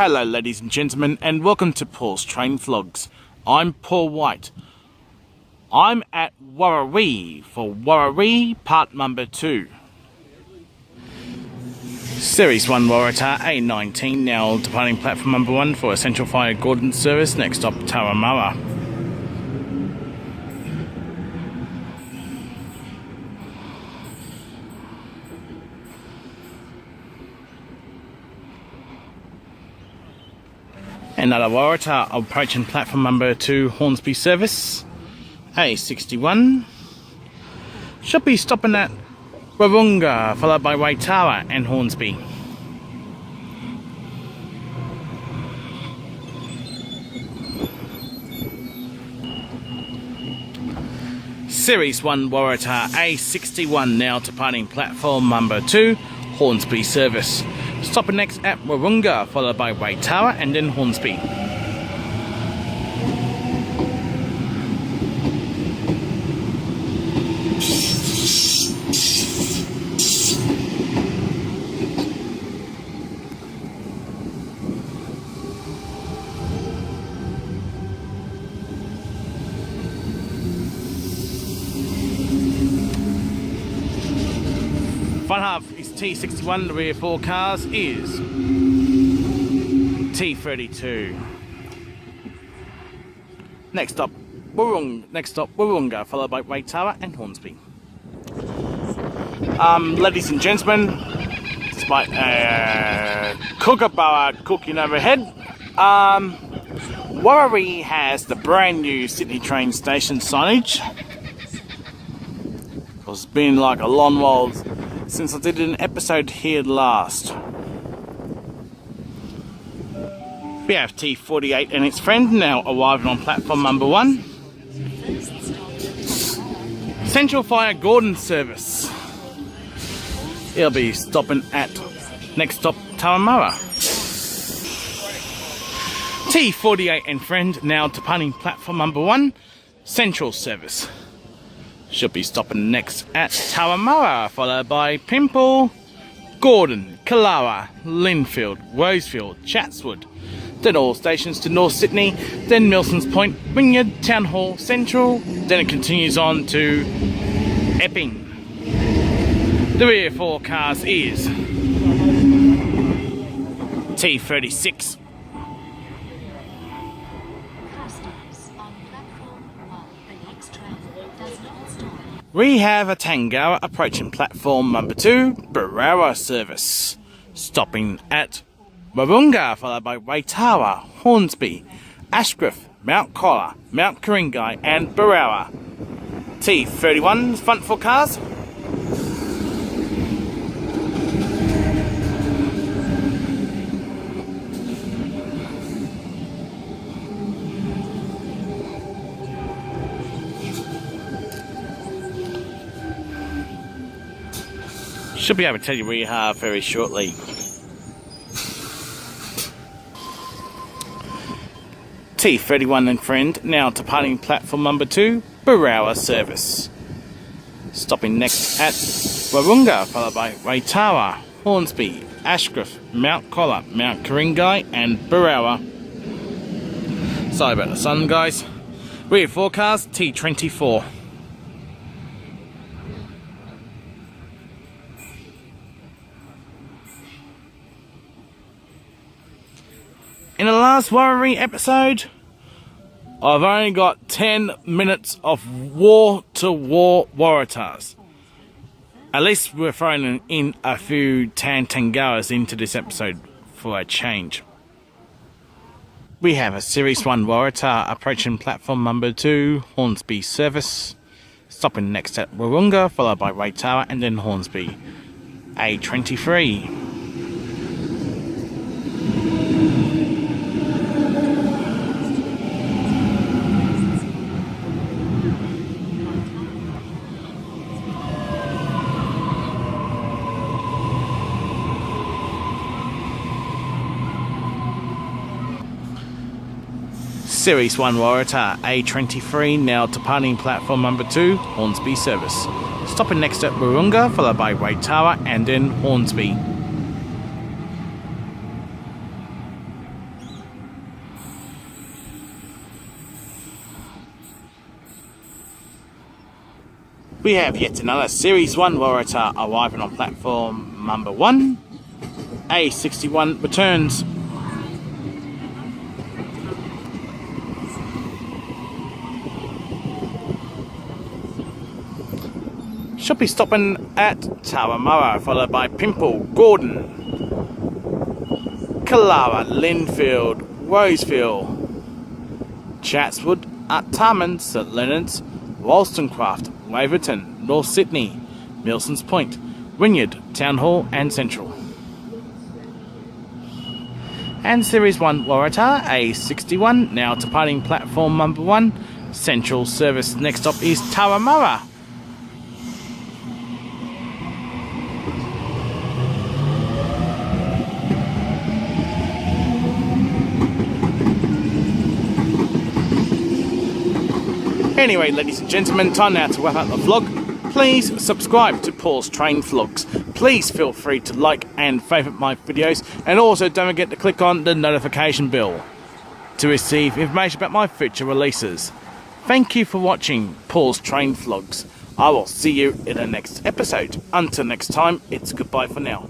Hello ladies and gentlemen, and welcome to Paul's Train Vlogs. I'm Paul White. I'm at Warrawee for Warrawee part number 2. Series 1 Waratah A19 now departing platform number 1 for Essential Fire Gordon service, next stop Taramara. Another Waratah approaching platform number 2 Hornsby service, A61. Should be stopping at Wahroonga, followed by Waitawa and Hornsby. Series 1 Waratah A61 now departing platform number 2 Hornsby service. Stopping next at Wahroonga, followed by Waitawa and then Hornsby. Front half is T61, the rear 4 cars is T32. Next stop Wahroonga, followed by Waitawa and Hornsby. Ladies and gentlemen, despite a kookaburra cooking overhead, Warrawee has the brand new Sydney train station signage. It's been like a long while since I did an episode here last. We have T48 and its friend now arriving on platform number 1. Central Fire Gordon service. It'll be stopping at next stop Taramara. T48 and friend now departing platform number 1 Central service. Should be stopping next at Taramara, followed by Pimple, Gordon, Kalawa, Linfield, Rosefield, Chatswood. Then all stations to North Sydney, then Milsons Point, Wynyard, Town Hall, Central, then it continues on to Epping. The rear 4 cars is T36. We have a Tangawa approaching platform number 2 Barawa service, stopping at Wahroonga, followed by Waitawa, Hornsby, Ashgrove, Mount Colah, Mount Ku-ring-gai and Barawa. T31 front 4 cars. Should be able to tell you where you are very shortly. T31 and friend now departing platform number 2 Barawa service. Stopping next at Wahroonga, followed by Waitawa, Hornsby, Ashgrove, Mount Colah, Mount Ku-ring-gai and Barawa. Sorry about the sun, guys. Rear 4 cars T24. In the last Warrawee episode, I've only got 10 minutes of war-to-war Waratahs. At least we're throwing in a few Tangawas into this episode for a change. We have a Series 1 Waratah approaching platform number 2 Hornsby service, stopping next at Wahroonga, followed by Waitawa and then Hornsby. A23. Series 1 Waratah A23 now departing platform number 2 Hornsby service. Stopping next at Wahroonga, followed by Waitawa and then Hornsby. We have yet another Series 1 Waratah arriving on platform number 1. A61 returns. Should be stopping at Taramara, followed by Pimple, Gordon, Kalara, Linfield, Rosefield, Chatswood, Artarmon, St Leonard's, Wollstonecraft, Waverton, North Sydney, Milson's Point, Wynyard, Town Hall and Central. And Series 1 Waratah A61 now departing platform number 1. Central service next stop is Taramara. Anyway, ladies and gentlemen, time now to wrap up the vlog. Please subscribe to Paul's Train Vlogs. Please feel free to like and favourite my videos, and also don't forget to click on the notification bell to receive information about my future releases. Thank you for watching Paul's Train Vlogs. I will see you in the next episode. Until next time, it's goodbye for now.